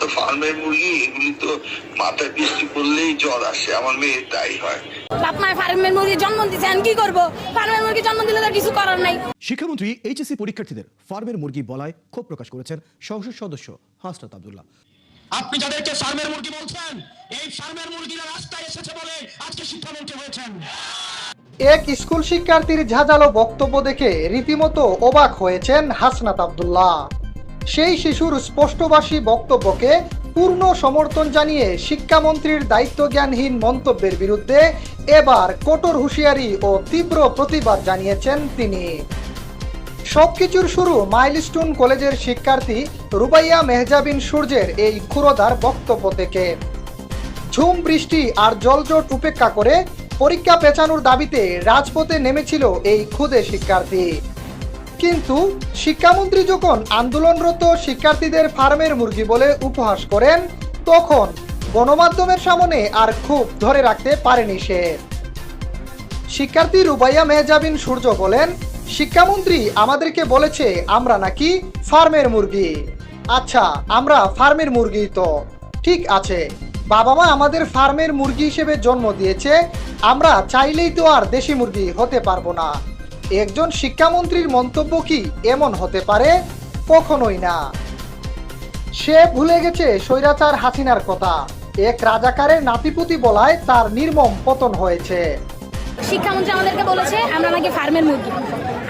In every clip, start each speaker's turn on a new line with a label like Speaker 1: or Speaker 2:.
Speaker 1: তো ফার্মের মুরগি, এগুলি তো মাথায় বৃষ্টি পড়লেই জ্বর আসে, আমার মেয়ে তাই হয়।
Speaker 2: বাপ মা ফার্মের মুরগি জন্ম দিচ্ছে, আমি কি করবো? ফার্মের মুরগি জন্ম দিলে তো কিছু করার নাই।
Speaker 3: শিক্ষামন্ত্রী এইচএসসি পরীক্ষার্থীদের ফার্মের মুরগি বলায় ক্ষোভ প্রকাশ করেছেন সংসদ সদস্য হাসনাত আব্দুল্লাহ।
Speaker 4: আপনি যাদেরকে ফার্মের মুরগি বলছেন, এই ফার্মের মুরগিরা রাস্তায় এসেছে বলে আজকে শিক্ষামন্ত্রী হয়েছেন।
Speaker 5: এক স্কুল শিক্ষার্থীর ঝাঁঝালো বক্তব্য দেখে রীতিমতো অবাক হয়েছেন হাসনাত আব্দুল্লাহ। সেই শিশুর স্পষ্টভাষী বক্তব্যকে পূর্ণ সমর্থন জানিয়ে শিক্ষামন্ত্রীর দায়িত্বজ্ঞানহীন মন্তব্যের বিরুদ্ধে এবার কঠোর হুঁশিয়ারি ও তীব্র প্রতিবাদ জানিয়েছেন তিনি। সবকিছুর শুরু মাইলস্টোন কলেজের শিক্ষার্থী রুবাইয়া মেহজাবিন সূর্যের এই ক্ষুরোধার বক্তব্য থেকে। ঝুম বৃষ্টি আর জলজট উপেক্ষা করে পরীক্ষা পেছানোর দাবিতে রাজপথে নেমেছিল এই ক্ষুদে শিক্ষার্থী। কিন্তু শিক্ষামন্ত্রী যখন আন্দোলনরত শিক্ষার্থীদের ফার্মের মুরগি বলে উপহাস করেন, তখন গণমাধ্যমের সামনে আর খুব ধরে রাখতে পারেনি সে। শিক্ষার্থী রুবাইয়া মেহজাবিন সূর্য বলেন, শিক্ষামন্ত্রী আমাদেরকে বলেছে আমরা নাকি ফার্মের মুরগি। আচ্ছা, আমরা ফার্মের মুরগি তো ঠিক আছে, বাবা মা আমাদের ফার্মের মুরগি হিসেবে জন্ম দিয়েছে, আমরা চাইলেই তো আর দেশি মুরগি হতে পারবো না। একজন শিক্ষামন্ত্রীর মন্তব্য কি এমন হতে পারে? কখনোই না। সে ভুলে গেছে স্বৈরাচার হাসিনার কথা। এক রাজাকারের নাতিপুতি বলায় তার নির্মম পতন হয়েছে।
Speaker 2: শিক্ষামন্ত্রী আমাদেরকে বলেছে আমরা নাকি ফার্মের মুরগি।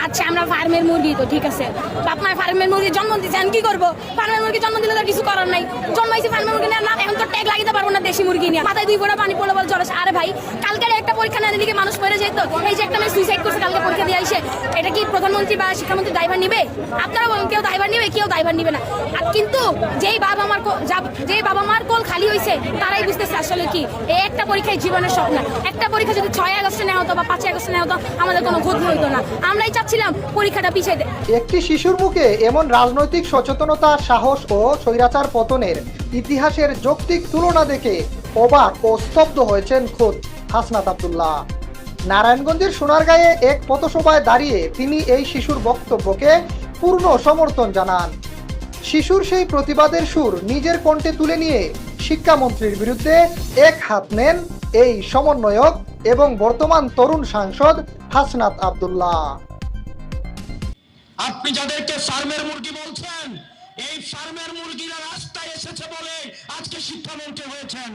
Speaker 2: আচ্ছা, আমরা ফার্মের মুরগি তো ঠিক আছে, বাপ মা ফার্মের মুরগি জন্ম দিচ্ছে, আমি কি করবো? ফার্মের মুরগি জন্ম দিলে তো কিছু করার নাই। জন্মাইছি ফার্মের মুরগি না, এখন তো ট্যাগ লাগিতে পারবো না দেশি মুরগি নিয়ে। মাথায় 2 ফোঁটা পানি পড়লে বলে জ্বর আসে। আরে ভাই, কালকে একটা পরীক্ষা না দিকে মানুষ মরে যেত। এই যে একটা মেয়ে সুইসাইড করছে কালকে পরীক্ষা দিয়ে আসে, এটা কি প্রধানমন্ত্রী বা শিক্ষামন্ত্রী দায়ভার নিবে? আপনারা বলেন, কেউ দায়ভার নিবে, কেউ দায়ভার নিবে না। আর কিন্তু যেই বাবা মার কোল খালি হয়েছে তারাই বুঝতেছে আসলে কি এই একটা পরীক্ষায় জীবনের স্বপ্ন। একটা পরীক্ষা যদি 6 আগস্টে নেওয়া হতো বা 5 আগস্টে নেওয়া হতো, আমাদের কোনো ক্ষতি হইতো না। আমরাই চাচ্ছিলাম পরীক্ষাটা পিছিয়ে দেয়।
Speaker 5: একটি শিশুর মুখে এমন রাজনৈতিক সচেতনতা, সাহস ও স্বৈরাচার পতনের ইতিহাসের যৌক্তিক তুলনা দেখে অবাক ও স্তব্ধ হয়েছেন খোদ হাসনাত আব্দুল্লাহ। নারায়ণগঞ্জের সোনারগাঁয়ে এক পথসভায় দাঁড়িয়ে তিনি এই শিশুর বক্তব্যকে পূর্ণ সমর্থন জানান। শিশুর সেই প্রতিবাদের সুর নিজের কণ্ঠে তুলে নিয়ে শিক্ষামন্ত্রীর বিরুদ্ধে এক হাত নেন এই সমন্বয়ক এবং বর্তমান তরুণ সাংসদ হাসনাত আব্দুল্লাহ।
Speaker 4: আপনি যাদেরকে ফার্মের মুরগি বলছেন, এই ফার্মের মুরগিরা রাস্তায় এসেছে বলে আজকে শিক্ষামন্ত্রী হয়েছেন।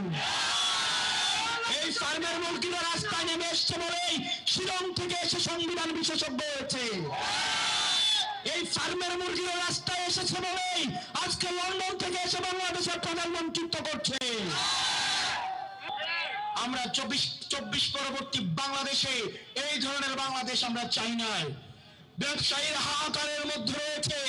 Speaker 4: এই ফার্মের মুরগিরা রাস্তায় নেমে এসছে বলেই শিলং থেকে এসে সংবিধান বিশেষজ্ঞ হয়েছে। এই ফার্মের মুরগিরা রাস্তায় এসেছে বলেই আজকে লন্ডন থেকে এসে বাংলাদেশের প্রধানমন্ত্রিত্ব করছে। আমরা 24 পরবর্তী বাংলাদেশে এই ধরনের বাংলাদেশ আমরা চাই না। ব্যবসায়ীর হাহাকারের মধ্যে রয়েছে